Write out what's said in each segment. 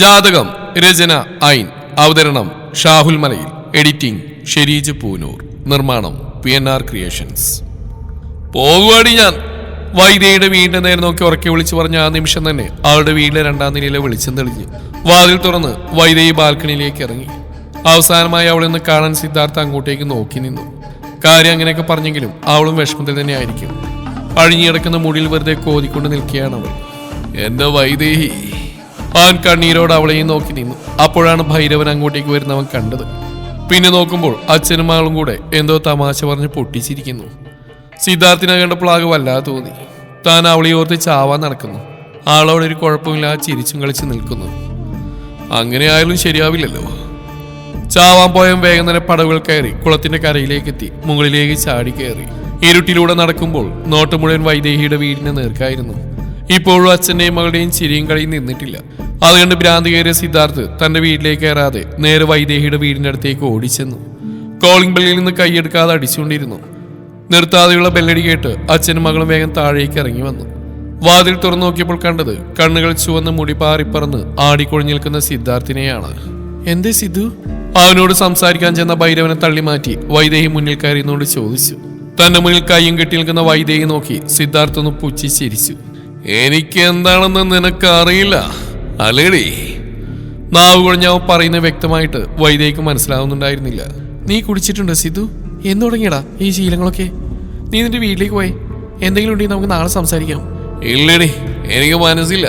ജാതകം രചന ഐൻ അവതരണം ഷാഹുൽ മലയിൽ എഡിറ്റിംഗ് ഷെരീജ് പൂനൂർ നിർമ്മാണം PNR ക്രിയേഷൻസ്. പോകുവാടി ഞാൻ. വൈദേഹിയുടെ വീടിന്റെ നേരെ നോക്കി ഉറക്കെ വിളിച്ചു പറഞ്ഞ ആ നിമിഷം തന്നെ അവളുടെ വീടിലെ രണ്ടാം നിലയിലെ വെളിച്ചം തെളിഞ്ഞു. വാതിൽ തുറന്ന് വൈദേഹി ബാൽക്കണിയിലേക്ക് ഇറങ്ങി. അവസാനമായി അവളെ ഒന്ന് കാണാൻ സിദ്ധാർത്ഥ അങ്ങോട്ടേക്ക് നോക്കി നിന്നു. കാര്യം അങ്ങനെയൊക്കെ പറഞ്ഞെങ്കിലും അവളും വിഷമത്തിൽ തന്നെ ആയിരിക്കും. അഴിഞ്ഞിടക്കുന്ന മുടിയിൽ വെറുതെ കോതിക്കൊണ്ട് നിൽക്കുകയാണ് അവൾ. എന്റെ വൈദേഹി. അവൻ കണ്ണീരോട് അവളെയും നോക്കി നിന്നു. അപ്പോഴാണ് ഭൈരവൻ അങ്ങോട്ടേക്ക് വരുന്നവൻ കണ്ടത്. പിന്നെ നോക്കുമ്പോൾ അച്ഛനും മകളും കൂടെ എന്തോ തമാശ പറഞ്ഞ് പൊട്ടിച്ചിരിക്കുന്നു. സിദ്ധാർത്ഥിനെ കണ്ടപ്പോൾ ആകെ വല്ലാതെ തോന്നി. താൻ അവളെ ഓർത്ത് ചാവാൻ നടക്കുന്നു. ആളോടെ ഒരു കുഴപ്പമില്ല ചിരിച്ചും കളിച്ച് നിൽക്കുന്നു. അങ്ങനെ ആയാലും ശരിയാവില്ലല്ലോ. ചാവാൻ പോയ വേഗം തന്നെ പടവുകൾ കയറി കുളത്തിന്റെ കരയിലേക്ക് എത്തി മുകളിലേക്ക് ചാടി കയറി. ഇരുട്ടിലൂടെ നടക്കുമ്പോൾ നോട്ട് മുഴുവൻ വൈദേഹിയുടെ വീടിന് നേർക്കായിരുന്നു. ഇപ്പോഴും അച്ഛന്റെയും മകളുടെയും ചിരിയും കളിയും നിന്നിട്ടില്ല. അതുകൊണ്ട് ഭ്രാന്തി കയറിയ സിദ്ധാർത്ഥ് തന്റെ വീട്ടിലേക്ക് കയറാതെ നേരെ വൈദേഹിയുടെ വീടിന്റെ അടുത്തേക്ക് ഓടിച്ചെന്നു. കോളിംഗ് ബെല്ലിൽ നിന്ന് കൈയെടുക്കാതെ അടിച്ചുകൊണ്ടിരുന്നു. നിർത്താതെയുള്ള ബെല്ലടി കേട്ട് അച്ഛനും മകളും വേഗം താഴേക്ക് ഇറങ്ങി വന്നു. വാതിൽ തുറന്നു നോക്കിയപ്പോൾ കണ്ടത് കണ്ണുകൾ ചുവന്ന് മുടി പാറിപ്പറന്ന് ആടിക്കൊഴിഞ്ഞു നിൽക്കുന്ന സിദ്ധാർത്ഥിനെയാണ്. എന്തേ സിദ്ധു? അവനോട് സംസാരിക്കാൻ ചെന്ന ഭൈരവനെ തള്ളി മാറ്റി വൈദേഹി മുന്നിൽ കയറിയെന്നോട് ചോദിച്ചു. തന്റെ മുന്നിൽ കയ്യും കെട്ടി നിൽക്കുന്ന വൈദേഹി നോക്കി സിദ്ധാർത്ഥ ഒന്ന് പുച്ഛിച്ചിരിച്ചു. എനിക്ക് എന്താണെന്ന് നിനക്ക് അറിയില്ല അല്ലേടി? നാവ് കുഴഞ്ഞ അവൻ പറയുന്നത് വ്യക്തമായിട്ട് വൈദേഹിക്ക് മനസ്സിലാവുന്നുണ്ടായിരുന്നില്ല. നീ കുടിച്ചിട്ടുണ്ടോ സിദ്ധു? എന്ന് തുടങ്ങിയടാ ഈ ശീലങ്ങളൊക്കെ? നീ നിന്റെ വീട്ടിലേക്ക് പോയി എന്തെങ്കിലും ഉണ്ടെങ്കിൽ നമുക്ക് നാളെ സംസാരിക്കാം. ഇല്ലടി, എനിക്ക് മനസ്സില്ല.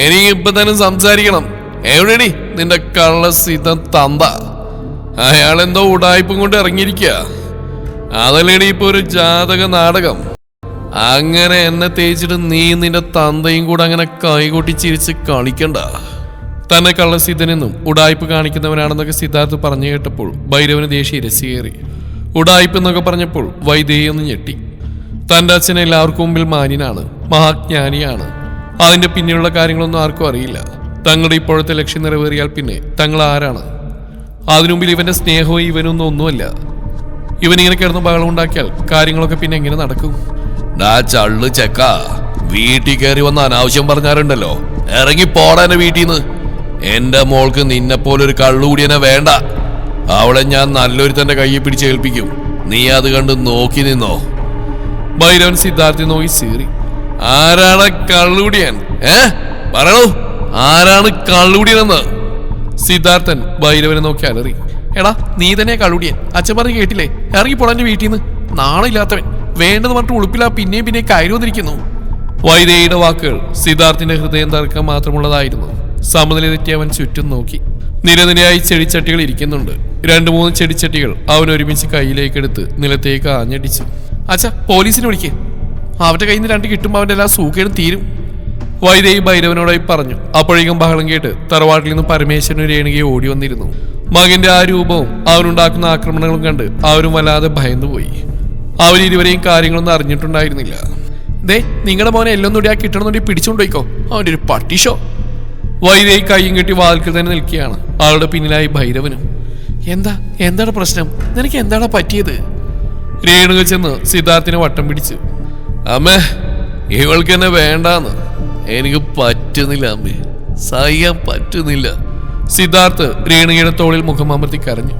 എനിക്ക് ഇപ്പൊ തന്നെ സംസാരിക്കണം. എവിടെടി നിന്റെ കള്ള സിദ്ധ തന്ത? അയാളെന്തോ ഉടായ്പും കൊണ്ട് ഇറങ്ങിയിരിക്കുക. അതല്ലേടി ഇപ്പൊ ഒരു ജാതക നാടകം. അങ്ങനെ എന്നെ തേച്ചിട്ട് നീ നിന്റെ തന്തയും കൂടെ അങ്ങനെ കൈകൊട്ടി ചിരിച്ച് കളിക്കണ്ട. തന്നെ കള്ളസിദ്ധനെന്നും ഉടായ്പ് കാണിക്കുന്നവനാണെന്നൊക്കെ സിദ്ധാർത്ഥ് പറഞ്ഞു കേട്ടപ്പോൾ ഭൈരവന് ദേഷ്യം ഇരച്ചുകയറി. ഉടായ്പ് എന്നൊക്കെ പറഞ്ഞപ്പോൾ വൈദേഹി ഒന്ന് ഞെട്ടി. തൻ്റെ അച്ഛൻ എല്ലാവർക്കും മുമ്പിൽ മാന്യനാണ്, മഹാജ്ഞാനിയാണ്. അതിന്റെ പിന്നിലുള്ള കാര്യങ്ങളൊന്നും ആർക്കും അറിയില്ല. തങ്ങളുടെ ഇപ്പോഴത്തെ ലക്ഷ്യം നിറവേറിയാൽ പിന്നെ തങ്ങൾ ആരാണ്? അതിനുമുമ്പിൽ ഇവന്റെ സ്നേഹവും ഇവനൊന്നും ഒന്നുമല്ല. ഇവനിങ്ങനെ കിടന്ന് ബഹളം ഉണ്ടാക്കിയാൽ കാര്യങ്ങളൊക്കെ പിന്നെ എങ്ങനെ നടക്കും? ചള്ളു ചെക്ക, വീട്ടിൽ കയറി വന്ന് അനാവശ്യം പറഞ്ഞാറുണ്ടല്ലോ. ഇറങ്ങി പോടാ എന്റെ വീട്ടിൽ നിന്ന്. എന്റെ മോൾക്ക് നിന്നെ പോലൊരു കള്ളുകൂടിയനെ വേണ്ട. അവളെ ഞാൻ നല്ലൊരു തന്റെ കയ്യെ പിടിച്ച് ഏൽപ്പിക്കും. നീ അത് കണ്ട് നോക്കി നിന്നോ. ഭൈരവൻ സിദ്ധാർത്ഥി നോക്കി സീറി. ആരാണ് കള്ളുകൂടിയൻ? പറയണു, ആരാണ് കള്ളുകൂടിയനെന്ന്? സിദ്ധാർത്ഥൻ ഭൈരവനെ നോക്കി അലറി. എടാ നീ തന്നെ കള്ളുകൂടിയൻ. അച്ഛൻ പറഞ്ഞ് കേട്ടില്ലേ? ഇറങ്ങി പോടാ എന്റെ വീട്ടിൽ നിന്ന്. നാണില്ലാത്തവൻ. വേണ്ടെന്ന് പറഞ്ഞിട്ട് ഉളുപ്പില്ല പിന്നെയും പിന്നെ കയറി വന്നിരിക്കുന്നു. വൈദേഹിയുടെ വാക്കുകൾ സിദ്ധാർത്ഥിന്റെ ഹൃദയം തറക്കാൻ മാത്രമുള്ളതായിരുന്നു. സമനില തെറ്റി അവൻ ചുറ്റും നോക്കി. നിരനിരയായി ചെടിച്ചട്ടികൾ ഇരിക്കുന്നുണ്ട്. 2-3 ചെടിച്ചട്ടികൾ അവൻ ഒരുമിച്ച് കയ്യിലേക്കെടുത്ത് നിലത്തേക്ക് ആഞ്ഞടിച്ചു. അച്ഛാ, പോലീസിനെ വിളിക്ക്. അവന്റെ കയ്യിൽ നിന്ന് 2 കിട്ടുമ്പോൾ അവന്റെ എല്ലാ സൂക്കേടും തീരും. വൈദേഹി ഭൈരവനോടായി പറഞ്ഞു. അപ്പോഴേക്കും ബഹളം കേട്ട് തറവാട്ടിൽ നിന്ന് പരമേശ്വരനും രേണുകയെ ഓടി വന്നിരുന്നു. മകന്റെ ആ രൂപവും അവനുണ്ടാക്കുന്ന ആക്രമണങ്ങളും കണ്ട് അവരും വല്ലാതെ ഭയന്നുപോയി. അവരിരുവരെയും കാര്യങ്ങളൊന്നും അറിഞ്ഞിട്ടുണ്ടായിരുന്നില്ല. ദേ, നിങ്ങളുടെ മോനെ എല്ലാം കൂടി ആ കിട്ടണമെന്നുണ്ടെങ്കിൽ പിടിച്ചുകൊണ്ടുപോയിക്കോ. അവൻ്റെ ഒരു പട്ടിഷോ. വൈദേഹി കയ്യും കെട്ടി വാതിൽക്കൽ തന്നെ നിൽക്കുകയാണ്. ആളുടെ പിന്നിലായി ഭൈരവനും. എന്താണ് പ്രശ്നം? നിനക്ക് എന്താണ് പറ്റിയത്? രേണുക ചെന്ന് സിദ്ധാർത്ഥിനെ വട്ടം പിടിച്ചു. അമ്മേ, ഇവൾക്ക് എന്നെ വേണ്ടാന്ന്. എനിക്ക് പറ്റുന്നില്ല അമ്മേ, സഹിക്കാൻ പറ്റുന്നില്ല. സിദ്ധാർത്ഥ് രേണുകയുടെ തോളിൽ മുഖം അമർത്തി കരഞ്ഞു.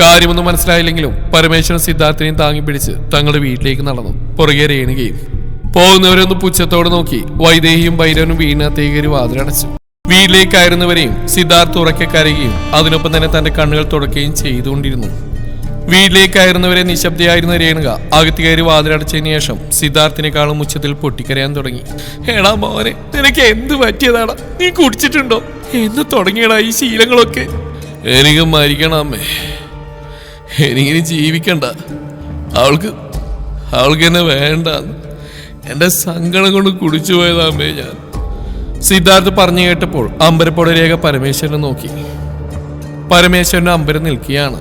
കാര്യമൊന്നും മനസ്സിലായില്ലെങ്കിലും പരമേശ്വരൻ സിദ്ധാർത്ഥിനെയും താങ്ങി പിടിച്ച് തങ്ങളുടെ വീട്ടിലേക്ക് നടന്നു. പുറകെ രേണുകയും. പോകുന്നവരൊന്ന് പുച്ഛത്തോടെ നോക്കി വൈദേഹിയും ഭൈരവനും വീടിനകത്തേക്ക് കയറി വാതിലടച്ചു. വീട്ടിലേക്ക് കയറുന്നവരെയും സിദ്ധാർത്ഥ് ഉറക്കെ കരയുകയും അതിനൊപ്പം തന്നെ തന്റെ കണ്ണുകൾ തുടക്കുകയും ചെയ്തുകൊണ്ടിരുന്നു. വീട്ടിലേക്ക് കയറുന്നവരെ നിശബ്ദയായിരുന്ന രേണുക അകത്ത് കയറി വാതിലടച്ചതിന് ശേഷം സിദ്ധാർത്ഥിനെക്കാളും ഉച്ചത്തിൽ പൊട്ടിക്കരയാൻ തുടങ്ങി. എടാ മോനെ, നിനക്ക് എന്ത് പറ്റിയതാടാ? നീ കുടിച്ചിട്ടുണ്ടോ? എന്ന് തുടങ്ങിയടാ ഈ ശീലങ്ങളൊക്കെ? എനിക്ക് മരിക്കണം അമ്മേ, എനിക്കിനി ജീവിക്കണ്ട. അവൾക്ക് എന്നെ വേണ്ട. എന്റെ സങ്കടം കൊണ്ട് കുടിച്ചു പോയതാമ്മേ ഞാൻ. സിദ്ധാർത്ഥ് പറഞ്ഞു കേട്ടപ്പോൾ അമ്പരപ്പോടെ രേഖ പരമേശ്വരനെ നോക്കി. പരമേശ്വരന്റെ അമ്പരം നിൽക്കുകയാണ്.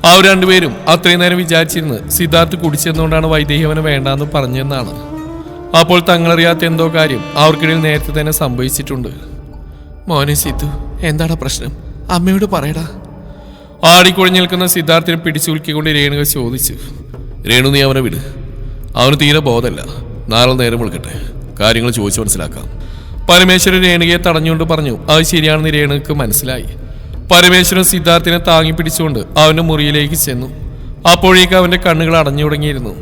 അവർ രണ്ടുപേരും അത്രയും നേരം വിചാരിച്ചിരുന്ന് സിദ്ധാർത്ഥ് കുടിച്ചെന്നുകൊണ്ടാണ് വൈദേഹി അവനെ വേണ്ടാന്ന് പറഞ്ഞെന്നാണ്. അപ്പോൾ തങ്ങളറിയാത്ത എന്തോ കാര്യം അവർക്കിടയിൽ നേരത്തെ തന്നെ സംഭവിച്ചിട്ടുണ്ട്. മോനെ സിദ്ധു, എന്താണ് പ്രശ്നം? അമ്മയോട് പറയടാ. ആടിക്കൊഴിഞ്ഞു നിൽക്കുന്ന സിദ്ധാർത്ഥിനെ പിടിച്ചു കുലുക്കിക്കൊണ്ട് രേണുക ചോദിച്ചു. രേണു, നീ അവനെ വിട്. അവന് തീരെ ബോധമല്ല. നാളെ നേരം വിളിക്കട്ടെ, കാര്യങ്ങൾ ചോദിച്ചു മനസ്സിലാക്കാം. പരമേശ്വരൻ രേണുകയെ തടഞ്ഞുകൊണ്ട് പറഞ്ഞു. അത് ശരിയാണെന്ന് രേണുക്ക് മനസ്സിലായി. പരമേശ്വരൻ സിദ്ധാർത്ഥിനെ താങ്ങി പിടിച്ചുകൊണ്ട് അവന്റെ മുറിയിലേക്ക് ചെന്നു. അപ്പോഴേക്ക് അവന്റെ കണ്ണുകൾ അടഞ്ഞു തുടങ്ങിയിരുന്നു.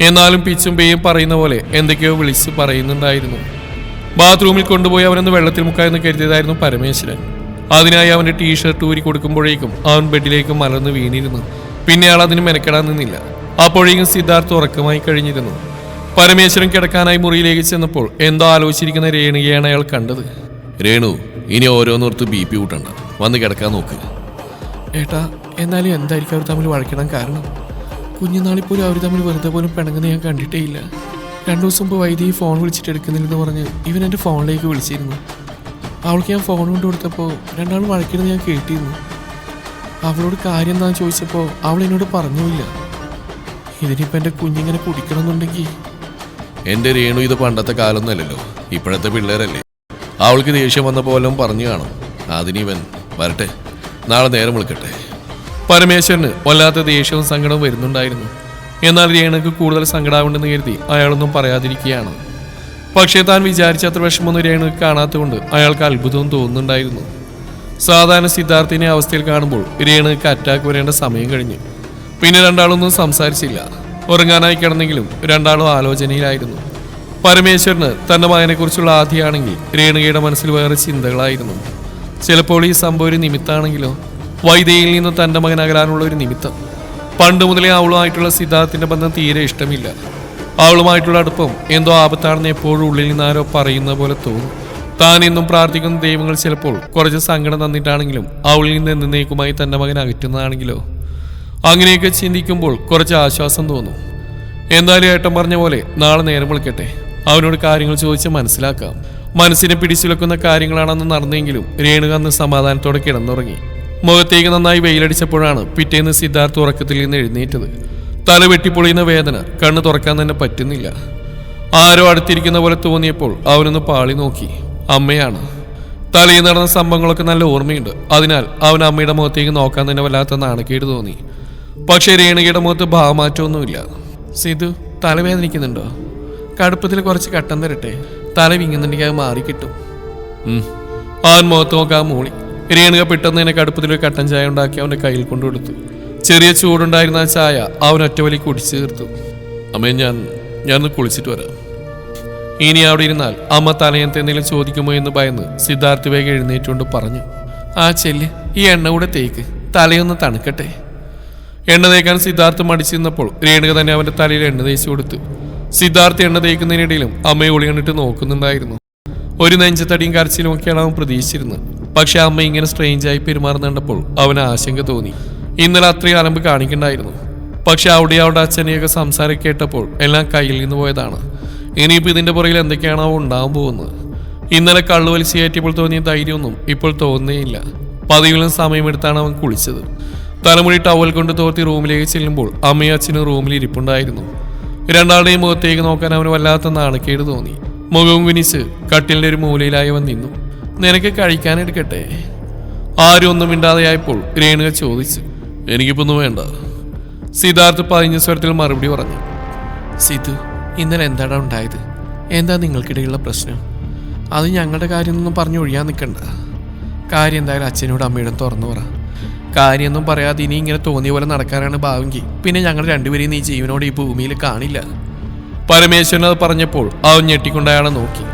എന്നാലും പിച്ചും പേയും പറയുന്ന പോലെ എന്തൊക്കെയോ വിളിച്ച് പറയുന്നുണ്ടായിരുന്നു. ബാത്റൂമിൽ കൊണ്ടുപോയി അവനൊന്ന് വെള്ളത്തിൽ മുക്കായെന്ന് കരുതിയതായിരുന്നു പരമേശ്വരൻ. അതിനായി അവന്റെ ടീഷർട്ട് ഊരി കൊടുക്കുമ്പോഴേക്കും അവൻ ബെഡിലേക്ക് മലർന്ന് വീണിരുന്നു. പിന്നെ അയാൾ അതിന് മെനക്കെടാൻ നിന്നില്ല. അപ്പോഴേക്കും സിദ്ധാർത്ഥ് ഉറക്കമായി കഴിഞ്ഞിരുന്നു. പരമേശ്വരൻ കിടക്കാനായി മുറിയിലേക്ക് ചെന്നപ്പോൾ എന്തോ ആലോചിച്ചിരിക്കുന്ന രേണുകയാണ് അയാൾ കണ്ടത്. രേണു, ഇനി ഓരോന്നോർത്ത് BP കൂട്ടണ്ട, വന്ന് കിടക്കാൻ നോക്ക്. ഏട്ടാ, എന്നാലും എന്തായിരിക്കും അവർ തമ്മിൽ വഴക്കിടാൻ കാരണം? കുഞ്ഞുനാളിപ്പോലും അവർ തമ്മിൽ വെറുതെ പോലും പിണങ്ങുന്ന ഞാൻ കണ്ടിട്ടേ ഇല്ല. 2 ദിവസം മുമ്പ് വൈദ്യുതി ഫോൺ വിളിച്ചിട്ട് എടുക്കുന്നില്ലെന്ന് പറഞ്ഞ് ഇവൻ എൻ്റെ ഫോണിലേക്ക് വിളിച്ചിരുന്നു. അവൾക്ക് ഞാൻ ഫോൺ കൊണ്ട് കൊടുത്തപ്പോൾ രണ്ടാളും വഴക്കിടുന്നത് ഞാൻ കേട്ടിരുന്നു. അവളോട് കാര്യം എന്താണെന്ന് ചോദിച്ചപ്പോൾ അവൾ എന്നോട് പറഞ്ഞുമില്ല. ഇതിനിപ്പോൾ എൻ്റെ കുഞ്ഞിങ്ങനെ കുടിക്കണമെന്നുണ്ടെങ്കിൽ... എൻ്റെ രേണു, ഇത് പണ്ടത്തെ കാലമൊന്നുമല്ലല്ലോ, ഇപ്പോഴത്തെ പിള്ളേരല്ലേ. അവൾക്ക് ദേഷ്യം വന്ന പോലും പറഞ്ഞു കാണും. അതിനിവൻ വരട്ടെ, നാളെ നേരം വിളിക്കട്ടെ. പരമേശ്വരന് വല്ലാത്ത ദേഷ്യവും സങ്കടവും വരുന്നുണ്ടായിരുന്നു. എന്നാൽ രേണുക്ക് കൂടുതൽ സങ്കടമാവുണ്ടെന്ന് കരുതി അയാളൊന്നും പറയാതിരിക്കുകയാണ്. പക്ഷേ താൻ വിചാരിച്ചത്ര വിഷമൊന്നും രേണുക്ക് കാണാത്തതുകൊണ്ട് അയാൾക്ക് അത്ഭുതവും തോന്നുന്നുണ്ടായിരുന്നു. സാധാരണ സിദ്ധാർത്ഥിനെ അവസ്ഥയിൽ കാണുമ്പോൾ രേണുക്ക് അറ്റാക്ക് വരേണ്ട സമയം കഴിഞ്ഞു. പിന്നെ രണ്ടാളൊന്നും സംസാരിച്ചില്ല. ഉറങ്ങാനായി കിടന്നെങ്കിലും രണ്ടാളും ആലോചനയിലായിരുന്നു. പരമേശ്വരന് തന്റെ മകനെക്കുറിച്ചുള്ള ആധിയാണെങ്കിൽ രേണുകയുടെ മനസ്സിൽ വേറെ ചിന്തകളായിരുന്നു. ചിലപ്പോൾ ഈ സംഭവം ഒരു നിമിത്താണെങ്കിലോ, വൈദേഹിയിൽ നിന്ന് തന്റെ മകൻ അകലാനുള്ള ഒരു നിമിത്തം. പണ്ട് മുതലേ അവളുമായിട്ടുള്ള സിദ്ധാർത്ഥിന്റെ ബന്ധം തീരെ ഇഷ്ടമില്ല. അവളുമായിട്ടുള്ള അടുപ്പം എന്തോ ആപത്താണെന്ന് എപ്പോഴും ഉള്ളിൽ നിന്ന് ആരോ പറയുന്ന പോലെ തോന്നും. താൻ എന്നും പ്രാർത്ഥിക്കുന്ന ദൈവങ്ങൾ ചിലപ്പോൾ കുറച്ച് സങ്കടം തന്നിട്ടാണെങ്കിലും അവളിൽ നിന്ന് എന്നേക്കുമായി തന്റെ മകൻ അകറ്റുന്നതാണെങ്കിലോ. അങ്ങനെയൊക്കെ ചിന്തിക്കുമ്പോൾ കുറച്ച് ആശ്വാസം തോന്നും. എന്തായാലും ഏട്ടൻ പറഞ്ഞ പോലെ നാളെ നേരം വിളിക്കട്ടെ, അവനോട് കാര്യങ്ങൾ ചോദിച്ച് മനസ്സിലാക്കാം. മനസ്സിനെ പിടിച്ചുലക്കുന്ന കാര്യങ്ങളാണെന്ന് നടന്നെങ്കിലും രേണുക അന്ന് സമാധാനത്തോടെ കിടന്നുറങ്ങി. മുഖത്തേക്ക് നന്നായി വെയിലടിച്ചപ്പോഴാണ് പിറ്റേന്ന് സിദ്ധാർത്ഥ് ഉറക്കത്തിൽ നിന്ന് എഴുന്നേറ്റത്. തല വെട്ടിപ്പൊളിയുന്ന വേദന, കണ്ണ് തുറക്കാൻ തന്നെ പറ്റുന്നില്ല. ആരോ അടുത്തിരിക്കുന്ന പോലെ തോന്നിയപ്പോൾ അവനൊന്ന് പാളി നോക്കി. അമ്മയാണ്. തലയിൽ നടന്ന സംഭവങ്ങളൊക്കെ നല്ല ഓർമ്മയുണ്ട്. അതിനാൽ അവൻ അമ്മയുടെ മുഖത്തേക്ക് നോക്കാൻ തന്നെ വല്ലാത്ത നാണക്കേട് തോന്നി. പക്ഷേ രേണുകയുടെ മുഖത്ത് ഭാവമാറ്റമൊന്നുമില്ല. സിധു, തലവേദനിക്കുന്നുണ്ടോ? കടുപ്പത്തിൽ കുറച്ച് കട്ടൻ തരട്ടെ, തല വിങ്ങുന്നുണ്ടെങ്കിൽ അത് മാറിക്കിട്ടും. അവൻ മുഖത്ത് നോക്കാൻ മൂളി. രേണുക പെട്ടെന്ന് തന്നെ കടുപ്പത്തിലൊരു കട്ടൻ ചായ ഉണ്ടാക്കി അവൻ്റെ കയ്യിൽ കൊണ്ടുകൊടുത്തു. ചെറിയ ചൂടുണ്ടായിരുന്ന ആ ചായ അവൻ ഒറ്റവലി കുടിച്ചു തീർത്തു. അമ്മേ, ഞാനൊന്ന് കുളിച്ചിട്ട് വരാം. ഇനി അവിടെ ഇരുന്നാൽ അമ്മ തലയനത്തെ എന്തെങ്കിലും ചോദിക്കുമോ എന്ന് ഭയന്ന് സിദ്ധാർത്ഥ് വേഗം എഴുന്നേറ്റുകൊണ്ട് പറഞ്ഞു. ആ ചെല്ല്, ഈ എണ്ണ കൂടെ തേക്ക്, തലയൊന്ന് തണുക്കട്ടെ. എണ്ണ തേക്കാൻ സിദ്ധാർത്ഥ് മടിച്ചിരുന്നപ്പോൾ രേണുക തന്നെ അവന്റെ തലയിൽ എണ്ണ തേച്ചു കൊടുത്തു. സിദ്ധാർത്ഥ് എണ്ണ തേക്കുന്നതിനിടയിലും അമ്മയെ ഒളി കണ്ടിട്ട് നോക്കുന്നുണ്ടായിരുന്നു. ഒരു നെഞ്ചത്തടിയും കരച്ചിലും ഒക്കെയാണ് അവൻ പ്രതീക്ഷിച്ചിരുന്നത്. പക്ഷെ അമ്മ ഇങ്ങനെ സ്ട്രേഞ്ചായി പെരുമാറുന്നുണ്ടപ്പോൾ അവന് ആശങ്ക തോന്നി. ഇന്നലെ അത്രയും അലമ്പ് കാണിക്കണ്ടായിരുന്നു. പക്ഷെ അവളുടെ അച്ഛനെയൊക്കെ സംസാരം കേട്ടപ്പോൾ എല്ലാം കയ്യിൽ നിന്ന് പോയതാണ്. ഇനിയിപ്പോൾ ഇതിന്റെ പുറകിൽ എന്തൊക്കെയാണോ ഉണ്ടാവാൻ പോകുന്നത്. ഇന്നലെ കള്ളു വലിച്ചു കയറ്റിയപ്പോൾ തോന്നിയ ധൈര്യമൊന്നും ഇപ്പോൾ തോന്നുന്നേയില്ല. പതിവിലും സമയമെടുത്താണ് അവൻ കുളിച്ചത്. തലമുടി ടവൽ കൊണ്ട് തോർത്തി റൂമിലേക്ക് ചെല്ലുമ്പോൾ അമ്മയും അച്ഛനും റൂമിൽ ഇരിപ്പുണ്ടായിരുന്നു. രണ്ടാളുടെയും മുഖത്തേക്ക് നോക്കാൻ അവന് വല്ലാത്ത നാണക്കേട് തോന്നി. മുഖവും കുനിച്ച് കട്ടിലിന്റെ ഒരു മൂലയിലായി അവൻ നിന്നു. നിനക്ക് കഴിക്കാനെടുക്കട്ടെ? ആരും ഒന്നും മിണ്ടാതെയായപ്പോൾ രേണുക ചോദിച്ചു. എനിക്കിപ്പൊന്നും വേണ്ട. സിദ്ധാർത്ഥ് പതിഞ്ഞ സ്വരത്തിൽ മറുപടി പറഞ്ഞു. സിധു, ഇന്നലെ എന്താടാ ഉണ്ടായത്? എന്താ നിങ്ങൾക്കിടയിലുള്ള പ്രശ്നം? അത് ഞങ്ങളുടെ കാര്യമൊന്നും പറഞ്ഞു ഒഴിയാൻ നിൽക്കണ്ട. കാര്യം എന്തായാലും അച്ഛനോട് അമ്മയോടും തുറന്നു പറ. കാര്യമൊന്നും പറയാതെ ഇനി ഇങ്ങനെ തോന്നിയ പോലെ നടക്കാനാണ് ഭാവെങ്കിൽ പിന്നെ ഞങ്ങൾ രണ്ടുപേരെയും നീ ജീവനോട് ഈ ഭൂമിയിൽ കാണില്ല. പരമേശ്വരൻ അത് പറഞ്ഞപ്പോൾ അവൻ ഞെട്ടിക്കൊണ്ട് അയാളെ നോക്കി.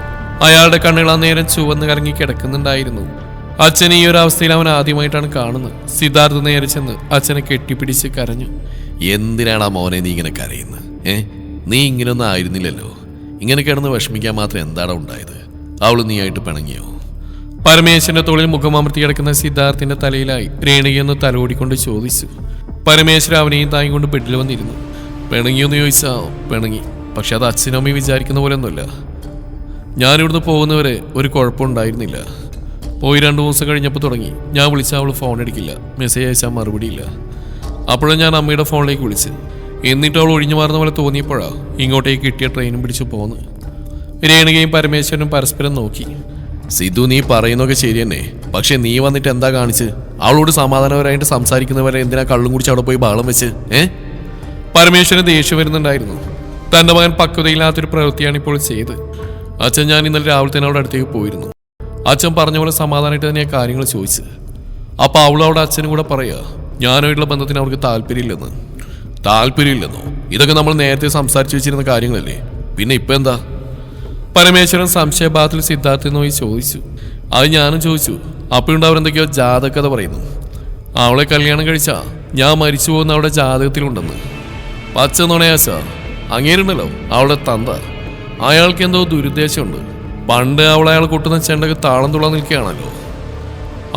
അയാളുടെ കണ്ണുകൾ അന്നേരം ചുവന്ന് കറങ്ങി കിടക്കുന്നുണ്ടായിരുന്നു. അച്ഛൻ ഈ ഒരു അവസ്ഥയിൽ അവൻ ആദ്യമായിട്ടാണ് കാണുന്നത്. സിദ്ധാർത്ഥ് നേരെ ചെന്ന് അച്ഛനെ കെട്ടിപ്പിടിച്ച് കരഞ്ഞു. എന്തിനാണ് ആ മോനെ നീ ഇങ്ങനെ കരയുന്നത്? നീ ഇങ്ങനെയൊന്നും ആയിരുന്നില്ലല്ലോ. ഇങ്ങനെ കിടന്ന് വിഷമിക്കാൻ മാത്രം എന്താണ് ഉണ്ടായത്? അവള് നീയായിട്ട് പിണങ്ങിയോ? പരമേശ്വരന്റെ തോളിൽ മുഖമമർത്തി കിടക്കുന്ന സിദ്ധാർത്ഥിന്റെ തലയിലായി രേണുകയൊന്ന് തലോടിക്കൊണ്ട് ചോദിച്ചു. പരമേശ്വരൻ അവനെയും താങ്ങിക്കൊണ്ട് ബെഡിൽ വന്നിരുന്നു. പിണങ്ങിയോന്ന് ചോദിച്ചാ പിണങ്ങി. പക്ഷെ അത് അച്ഛനും അമ്മയും വിചാരിക്കുന്ന പോലെ ഒന്നുമില്ല. ഞാനിവിടുന്ന് പോകുന്നവരെ ഒരു കുഴപ്പമുണ്ടായിരുന്നില്ല. പോയി 2 ദിവസം കഴിഞ്ഞപ്പോൾ തുടങ്ങി. ഞാൻ വിളിച്ചാൽ അവൾ ഫോൺ എടുക്കില്ല, മെസ്സേജ് അയച്ചാൽ മറുപടിയില്ല. അപ്പോഴും ഞാൻ അമ്മയുടെ ഫോണിലേക്ക് വിളിച്ച്. എന്നിട്ട് അവൾ ഒഴിഞ്ഞു മാറുന്ന പോലെ തോന്നിയപ്പോഴാണ് ഇങ്ങോട്ടേക്ക് കിട്ടിയ ട്രെയിനും പിടിച്ചു പോന്ന്. രേണുകയും പരമേശ്വരനും പരസ്പരം നോക്കി. സിധു, നീ പറയുന്നതൊക്കെ ശരി തന്നെ. പക്ഷെ നീ വന്നിട്ട് എന്താ കാണിച്ച്? അവളോട് സമാധാനപരമായിട്ട് സംസാരിക്കുന്നവരെ എന്തിനാ കള്ളും കുടിച്ച് അവിടെ പോയി ബഹളം വെച്ച്? പരമേശ്വരന് ദേഷ്യം വരുന്നുണ്ടായിരുന്നു. തന്റെ മകൻ പക്വതയില്ലാത്തൊരു പ്രവൃത്തിയാണ് ഇപ്പോൾ ചെയ്ത്. അച്ഛൻ ഞാൻ ഇന്നലെ രാവിലെ തന്നെ അവിടെ അടുത്തേക്ക് പോയിരുന്നു. അച്ഛൻ പറഞ്ഞ പോലെ സമാധാനമായിട്ട് തന്നെ കാര്യങ്ങൾ ചോദിച്ചത്. അപ്പോൾ അവളവിടെ അച്ഛനും കൂടെ പറയുക ഞാനായിട്ടുള്ള ബന്ധത്തിന് അവർക്ക് താല്പര്യമില്ലെന്ന്. താല്പര്യമില്ലെന്നോ? ഇതൊക്കെ നമ്മൾ നേരത്തെ സംസാരിച്ചു വെച്ചിരുന്ന കാര്യങ്ങളല്ലേ, പിന്നെ ഇപ്പം എന്താ? പരമേശ്വരൻ സംശയഭാഗത്തിൽ സിദ്ധാർത്ഥ നോയി ചോദിച്ചു. അത് ഞാനും ചോദിച്ചു. അപ്പോഴുണ്ട് അവരെന്തൊക്കെയോ ജാതകത പറയുന്നു. അവളെ കല്യാണം കഴിച്ചാ ഞാൻ മരിച്ചു പോകുന്ന അവിടെ ജാതകത്തിലുണ്ടെന്ന്. പച്ച നുണയാച്ച അങ്ങേരുണ്ടല്ലോ അവളുടെ തന്ത, അയാൾക്ക് എന്തോ ദുരുദ്ദേശമുണ്ട്. പണ്ട് അയാൾ കൊട്ടുന്ന ചെണ്ടക്ക് താളം തുള്ളാൻ നിൽക്കുകയാണല്ലോ.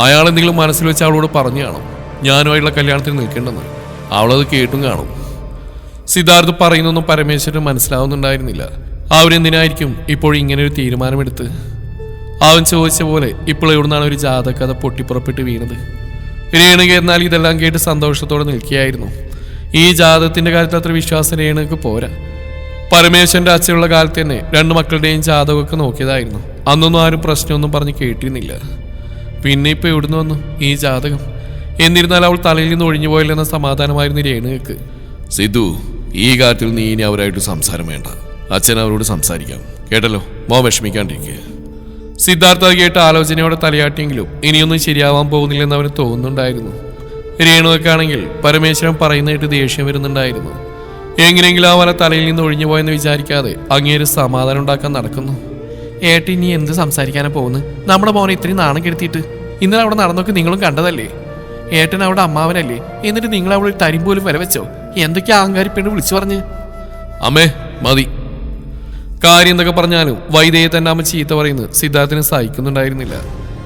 അയാൾ എന്തെങ്കിലും മനസ്സിൽ വെച്ച് അവളോട് പറഞ്ഞു കാണും ഞാനുമായിട്ടുള്ള കല്യാണത്തിന് നിൽക്കേണ്ടെന്ന്. അവളത് കേട്ടും കാണും. സിദ്ധാർത്ഥ് പറയുന്നൊന്നും പരമേശ്വരന് മനസ്സിലാവുന്നുണ്ടായിരുന്നില്ല. അവരെന്തിനായിരിക്കും ഇപ്പോഴും ഇങ്ങനെയൊരു തീരുമാനമെടുത്ത്? അവൻ ചോദിച്ച പോലെ ഇപ്പോൾ എവിടുന്നാണ് ഒരു ജാതകഥ പൊട്ടിപ്പുറപ്പെട്ട് വീണത്? രേണുക എന്നാൽ ഇതെല്ലാം കേട്ട് സന്തോഷത്തോടെ നിൽക്കുകയായിരുന്നു. ഈ ജാതകത്തിന്റെ കാര്യത്തിൽ അത്ര വിശ്വാസം രേണുക്ക് പോരാ. പരമേശ്വരന്റെ അച്ഛനുള്ള കാലത്ത് തന്നെ 2 മക്കളുടെയും ജാതകമൊക്കെ നോക്കിയതായിരുന്നു. അന്നൊന്നും ആരും പ്രശ്നമൊന്നും പറഞ്ഞ് കേട്ടിരുന്നില്ല. പിന്നെ ഇപ്പൊ എവിടുന്ന് വന്നു ഈ ജാതകം? എന്നിരുന്നാൽ അവൾ തലയിൽ നിന്ന് ഒഴിഞ്ഞു പോയില്ലെന്ന സമാധാനമായിരുന്നു രേണുകക്ക്. സിദ്ധു, ഈ കാര്യത്തിൽ നീ ഇനി അവരായിട്ട് സംസാരം വേണ്ട. അച്ഛൻ അവരോട് സംസാരിക്കാം, കേട്ടല്ലോ? മോ വിഷമിക്കാണ്ടിരിക്കുക. സിദ്ധാർത്ഥ കേട്ട് ആലോചനയോടെ തലയാട്ടിയെങ്കിലും ഇനിയൊന്നും ശരിയാവാൻ പോകുന്നില്ലെന്ന് അവന് തോന്നുന്നുണ്ടായിരുന്നു. രേണുവക്കാണെങ്കിൽ പരമേശ്വരൻ പറയുന്നതായിട്ട് ദേഷ്യം വരുന്നുണ്ടായിരുന്നു. എങ്ങനെയെങ്കിലും ആ വല തലയിൽ നിന്ന് ഒഴിഞ്ഞു പോയെന്ന് വിചാരിക്കാതെ അങ്ങേര് സമാധാനം ഉണ്ടാക്കാൻ നടക്കുന്നു. ഏട്ടി ഇനി എന്ത് സംസാരിക്കാനാ പോകുന്നു? നമ്മുടെ മോനെ ഇത്രയും നാണം കെടുത്തിയിട്ട് ഇന്നലെ അവിടെ നടന്നൊക്കെ നിങ്ങളും കണ്ടതല്ലേ? ഏട്ടൻ അവിടെ അമ്മാവനല്ലേ? എന്നിട്ട് നിങ്ങൾ അവിടെ തരും പോലും വില വെച്ചോ? എന്തൊക്കെയാ അഹങ്കാരിപ്പെട്ട് വിളിച്ചു പറഞ്ഞ്? അമ്മേ മതി. കാര്യം എന്തൊക്കെ പറഞ്ഞാലും വൈദേഹി തന്നെ അമ്മ ചീത്ത പറയുന്നത് സിദ്ധാർത്ഥിനെ സഹിക്കുന്നുണ്ടായിരുന്നില്ല.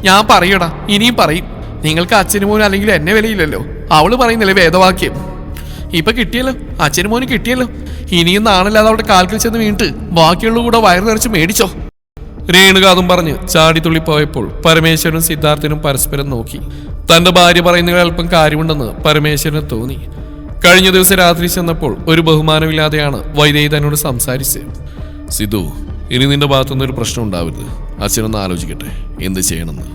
ഞാൻ പറയടാ, ഇനിയും പറയും. നിങ്ങൾക്ക് അച്ഛനും മോനും അല്ലെങ്കിൽ എന്നെ വിലയില്ലല്ലോ. അവള് പറയുന്നില്ലേ വേദവാക്യം? ഇപ്പൊ കിട്ടിയല്ലോ, അച്ഛനും മോനും കിട്ടിയല്ലോ. ഇനിയും നാണല്ലാതെ അവിടെ കാൽക്കൽ ചെന്ന് വീണിട്ട് ബാക്കിയുള്ള കൂടെ വയറ് നിറച്ച് മേടിച്ചോ. രേണുക അതും പറഞ്ഞ് ചാടിത്തുള്ളി പോയപ്പോൾ പരമേശ്വരനും സിദ്ധാർത്ഥനും പരസ്പരം നോക്കി. തന്റെ ഭാര്യ പറയുന്നതിൽ അല്പം കാര്യമുണ്ടെന്ന് പരമേശ്വരന് തോന്നി. കഴിഞ്ഞ ദിവസം രാത്രി ചെന്നപ്പോൾ ഒരു ബഹുമാനമില്ലാതെയാണ് വൈദേഹി തന്നോട് സംസാരിച്ചത്. സിദ്ധു, ഇനി നിന്റെ ഭാഗത്തുനിന്ന് ഒരു പ്രശ്നം ഉണ്ടാവരുത്. അച്ഛനൊന്ന് ആലോചിക്കട്ടെ എന്ത് ചെയ്യണമെന്ന്.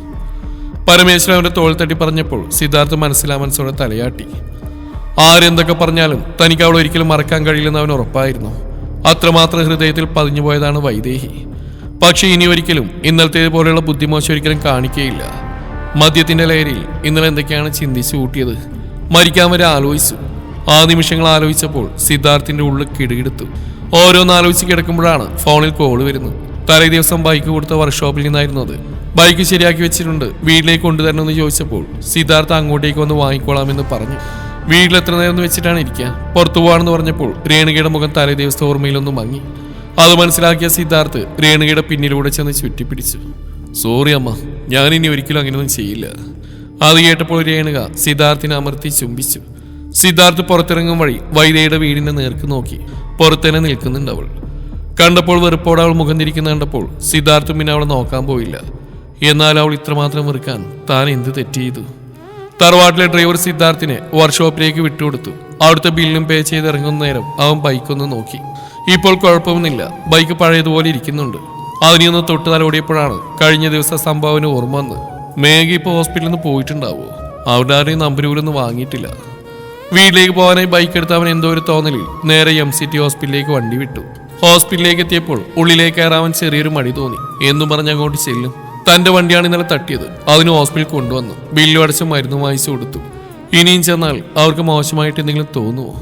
പരമേശ്വരൻ അവന്റെ തോൾ തട്ടി പറഞ്ഞപ്പോൾ സിദ്ധാർത്ഥ മനസ്സിലാമനസ്സോടെ തലയാട്ടി. ആരെന്തൊക്കെ പറഞ്ഞാലും തനിക്ക് അവൾ ഒരിക്കലും മറക്കാൻ കഴിയില്ലെന്ന് അവൻ ഉറപ്പായിരുന്നു. അത്രമാത്രം ഹൃദയത്തിൽ പതിഞ്ഞു പോയതാണ് വൈദേഹി. പക്ഷെ ഇനി ഒരിക്കലും ഇന്നലത്തേതുപോലെയുള്ള ബുദ്ധിമോശം ഒരിക്കലും കാണിക്കുകയില്ല. മദ്യത്തിന്റെ ലഹരിയിൽ ഇന്നലെ എന്തൊക്കെയാണ് ചിന്തിച്ചു കൂട്ടിയത്? മരിക്കാൻ വരെ ആലോചിച്ചു. ആ നിമിഷങ്ങൾ ആലോചിച്ചപ്പോൾ സിദ്ധാർത്ഥിന്റെ ഉള്ളിൽ കിടുകിടുത്തു. ഓരോന്നാലോചിച്ച് കിടക്കുമ്പോഴാണ് ഫോണിൽ കോള് വരുന്നത്. തലേ ദിവസം ബൈക്ക് കൊടുത്ത വർക്ക്ഷോപ്പിൽ നിന്നായിരുന്നു അത്. ബൈക്ക് ശരിയാക്കി വെച്ചിട്ടുണ്ട്, വീട്ടിലേക്ക് കൊണ്ടുതരണമെന്ന് ചോദിച്ചപ്പോൾ സിദ്ധാർത്ഥ അങ്ങോട്ടേക്ക് വന്ന് വാങ്ങിക്കോളാമെന്ന് പറഞ്ഞു. വീട്ടിൽ എത്ര നേരം വെച്ചിട്ടാണ് ഇരിക്കുക? പുറത്തു പോവാണെന്ന് പറഞ്ഞപ്പോൾ രേണുകയുടെ മുഖം തലേ ദിവസത്തെ ഓർമ്മയിലൊന്നും മങ്ങി. അത് മനസ്സിലാക്കിയ സിദ്ധാർത്ഥ് രേണുകയുടെ പിന്നിലൂടെ ചെന്ന് ചുറ്റിപ്പിടിച്ചു. സോറി അമ്മ, ഞാനിനി ഒരിക്കലും അങ്ങനെയൊന്നും ചെയ്യില്ല. അത് കേട്ടപ്പോൾ രേണുക സിദ്ധാർത്ഥിനെ അമർത്തി ചുംബിച്ചു. സിദ്ധാർത്ഥ് പുറത്തിറങ്ങും വഴി വൈദേഹിയുടെ വീടിന്റെ നേർക്ക് നോക്കി. പുറത്തന്നെ നിൽക്കുന്നുണ്ട് അവൾ. കണ്ടപ്പോൾ വെറുപ്പോടെ അവൾ മുഖം തിരിക്കുന്ന കണ്ടപ്പോൾ സിദ്ധാർത്ഥും പിന്നെ അവളെ നോക്കാൻ പോയില്ല. എന്നാൽ അവൾ ഇത്രമാത്രം വെറുക്കാൻ താൻ എന്ത് തെറ്റ് ചെയ്തു? തറവാട്ടിലെ ഡ്രൈവർ സിദ്ധാർത്ഥിനെ വർക്ക്ഷോപ്പിലേക്ക് വിട്ടുകൊടുത്തു. അവിടുത്തെ ബില്ലും പേ ചെയ്ത് ഇറങ്ങുന്ന നേരം അവൻ ബൈക്കൊന്ന് നോക്കി. ഇപ്പോൾ കുഴപ്പമൊന്നുമില്ല, ബൈക്ക് പഴയതുപോലെ ഇരിക്കുന്നുണ്ട്. അതിനൊന്ന് തൊട്ട് തലോടിയപ്പോഴാണ് കഴിഞ്ഞ ദിവസം സംഭവന് ഓർമ്മ വന്ന്. മേഘ ഇപ്പോൾ ഹോസ്പിറ്റലിൽ നിന്ന് പോയിട്ടുണ്ടാവോ? അവിടെ ആരെയും നമ്പർ പോലൊന്നും വാങ്ങിയിട്ടില്ല. വീട്ടിലേക്ക് പോകാനായി ബൈക്ക് എടുത്ത് അവൻ എന്തോ ഒരു തോന്നലിൽ നേരെ MCT ഹോസ്പിറ്റലിലേക്ക് വണ്ടി വിട്ടു. ഹോസ്പിറ്റലിലേക്ക് എത്തിയപ്പോൾ ഉള്ളിലേക്ക് കയറാൻ ചെറിയൊരു മടി തോന്നി. എന്നും പറഞ്ഞ് അങ്ങോട്ട് ചെല്ലും. തന്റെ വണ്ടിയാണ് ഇന്നലെ തട്ടിയത്. അതിന് ഹോസ്പിറ്റലിൽ കൊണ്ടുവന്നു. ബില്ലും അടച്ച് മരുന്ന് വാങ്ങിച്ചു കൊടുത്തു. ഇനിയും ചെന്നാൽ അവർക്ക് മോശമായിട്ട് എന്തെങ്കിലും തോന്നുമോ?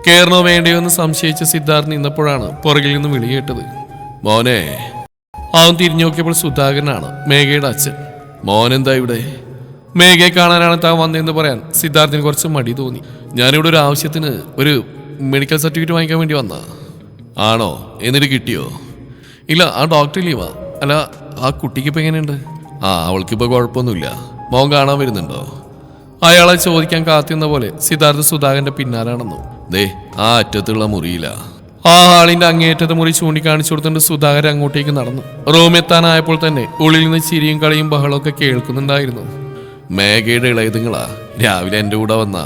കയറണോ വേണ്ടയോ എന്ന് സംശയിച്ച സിദ്ധാർത്ഥ് നിന്നപ്പോഴാണ് പുറകിൽ നിന്ന് വിളി കേട്ടത്. മോനെ. അവൻ തിരിഞ്ഞു നോക്കിയപ്പോൾ സുധാകരനാണ്, മേഘയുടെ അച്ഛൻ. മോനെന്താ ഇവിടെ? മേഘയെ കാണാനാണ് താൻ വന്നതെന്ന് പറയാൻ സിദ്ധാർത്ഥിന് കുറച്ച് മടി തോന്നി. ഞാനിവിടെ ഒരു ആവശ്യത്തിന് ഒരു മെഡിക്കൽ സർട്ടിഫിക്കറ്റ് വാങ്ങിക്കാൻ വേണ്ടി വന്നാ. ആണോ? എന്നിട്ട് കിട്ടിയോ? ഇല്ല, ആ ഡോക്ടർ ലീവാ. അല്ല, ആ കുട്ടിക്കിപ്പോൾ എങ്ങനെയുണ്ട്? അവൾക്കിപ്പോൾ കുഴപ്പമൊന്നുമില്ല. മോൻ കാണാൻ വരുന്നുണ്ടോ? അയാളെ ചോദിക്കാൻ കാത്തിരുന്ന പോലെ സിദ്ധാർത്ഥ സുധാകരന്റെ പിന്നാലാണെന്നു. ദേ, ആ അറ്റത്തുള്ള മുറിയില്ല. ആ ഹാളിന്റെ അങ്ങേറ്റത്തെ മുറി ചൂണ്ടിക്കാണിച്ചു കൊടുത്തുകൊണ്ട് സുധാകരൻ അങ്ങോട്ടേക്ക് നടന്നു. റൂമെത്താനായപ്പോൾ തന്നെ ഉള്ളിൽ നിന്ന് ചിരിയും കളിയും ബഹളമൊക്കെ കേൾക്കുന്നുണ്ടായിരുന്നു. മേഘയുടെ ഇളയതുങ്ങളാ രാവിലെ എൻ്റെ കൂടെ വന്ന.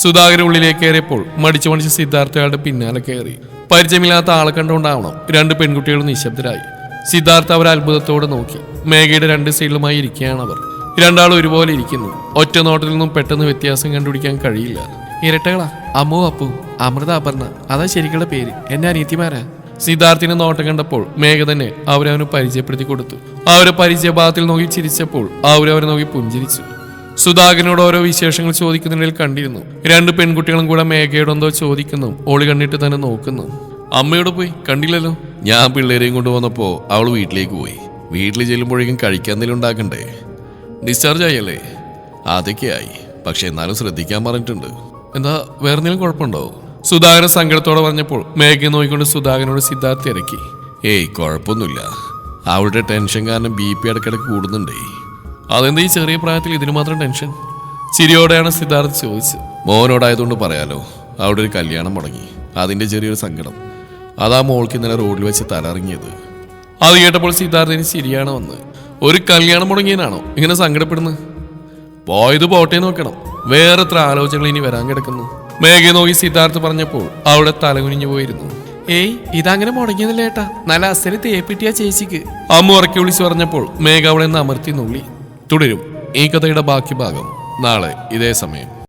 സുധാകരൻ ഉള്ളിലേക്ക് കയറിയപ്പോൾ മടിച്ചു സിദ്ധാർത്ഥയുടെ പിന്നാലെ കയറി. പരിചയമില്ലാത്ത ആളെ കണ്ടുകൊണ്ടാവണം 2 പെൺകുട്ടികളും നിശബ്ദരായി. സിദ്ധാർത്ഥ അവർ അത്ഭുതത്തോടെ നോക്കി. മേഘയുടെ 2 സൈഡിലുമായി ഇരിക്കുകയാണ് അവർ. രണ്ടാളും ഒരുപോലെ ഇരിക്കുന്നു. ഒറ്റ നോട്ടത്തിൽ നിന്നും പെട്ടെന്ന് വ്യത്യാസം കണ്ടുപിടിക്കാൻ കഴിയില്ല. ഇരട്ടകളാ, അമ്മു അപ്പു, അമൃത അപർണ, അതാ ശരിക്കുള്ള പേര്. എന്റെ അനിയത്തിമാരാ. സിദ്ധാർത്ഥിനെ നോട്ടം കണ്ടപ്പോൾ മേഘ തന്നെ അവരവന് പരിചയപ്പെടുത്തി കൊടുത്തു. അവരെ പരിചയഭാഗത്തിൽ നോക്കി ചിരിച്ചപ്പോൾ അവരവരെ നോക്കി പുഞ്ചിരിച്ചു. സുധാകരനോട് ഓരോ വിശേഷങ്ങൾ ചോദിക്കുന്നതിനിടയിൽ കണ്ടിരുന്നു. 2 പെൺകുട്ടികളും കൂടെ മേഘയോട് എന്തോ ചോദിക്കുന്നു. ഓളി കണ്ടിട്ട് തന്നെ നോക്കുന്നു. അമ്മയോട് പോയി കണ്ടില്ലല്ലോ. ഞാൻ പിള്ളേരെയും കൊണ്ടുവന്നപ്പോ അവൾ വീട്ടിലേക്ക് പോയി. വീട്ടിൽ ചെല്ലുമ്പോഴേക്കും കഴിക്കാൻ എന്തെങ്കിലും ഉണ്ടാക്കണ്ടേ? ഡിസ്ചാർജ് ആയല്ലേ? അതൊക്കെ ആയി, പക്ഷെ എന്നാലും ശ്രദ്ധിക്കാൻ പറഞ്ഞിട്ടുണ്ട്. എന്താ വേറെ എന്തെങ്കിലും കുഴപ്പമുണ്ടോ? സുധാകരൻ സങ്കടത്തോടെ പറഞ്ഞപ്പോൾ മേഘയെ നോക്കിക്കൊണ്ട് സുധാകരനോട് സിദ്ധാർത്ഥ ഇറക്കി. ഏയ് കുഴപ്പമൊന്നുമില്ല, അവളുടെ ടെൻഷൻ കാരണം BP ഇടയ്ക്കിടയ്ക്ക് കൂടുന്നുണ്ടേ. അതെന്താ ഈ ചെറിയ പ്രായത്തിൽ ഇതിന് മാത്രം ടെൻഷൻ? ചിരിയോടെയാണ് സിദ്ധാർത്ഥ ചോദിച്ചത്. മോനോടായതുകൊണ്ട് പറയാലോ, അവിടെ ഒരു കല്യാണം മുടങ്ങി, അതിന്റെ ചെറിയൊരു സങ്കടം. അതാ മോൾക്ക് ഇന്നലെ റോഡിൽ വെച്ച് തലറിങ്ങിയത്. അത് കേട്ടപ്പോൾ സിദ്ധാർത്ഥന് ചിരിയാണ് വന്ന്. ഒരു കല്യാണം മുടങ്ങിയനാണോ ഇങ്ങനെ സങ്കടപ്പെടുന്നത്? പോയത് പോട്ടെ നോക്കണം, വേറെ എത്ര ആലോചനകൾ ഇനി വരാൻ കിടക്കുന്നു. മേഘയെ നോക്കി സിദ്ധാർത്ഥ് പറഞ്ഞപ്പോൾ അവിടെ തലകുനിഞ്ഞു പോയിരുന്നു. ഏയ് ഇതങ്ങനെ മുടങ്ങിയതല്ല ഏട്ടാ, നല്ല അസല് തേപ്പിട്ടിയ ചേച്ചിക്ക്. അമ്മ ഉറക്കി വിളിച്ചു പറഞ്ഞപ്പോൾ മേഘ അവിടെ നിന്ന് അമർത്തി നുള്ളി. തുടരും ഈ കഥയുടെ ബാക്കി ഭാഗം നാളെ ഇതേ സമയം.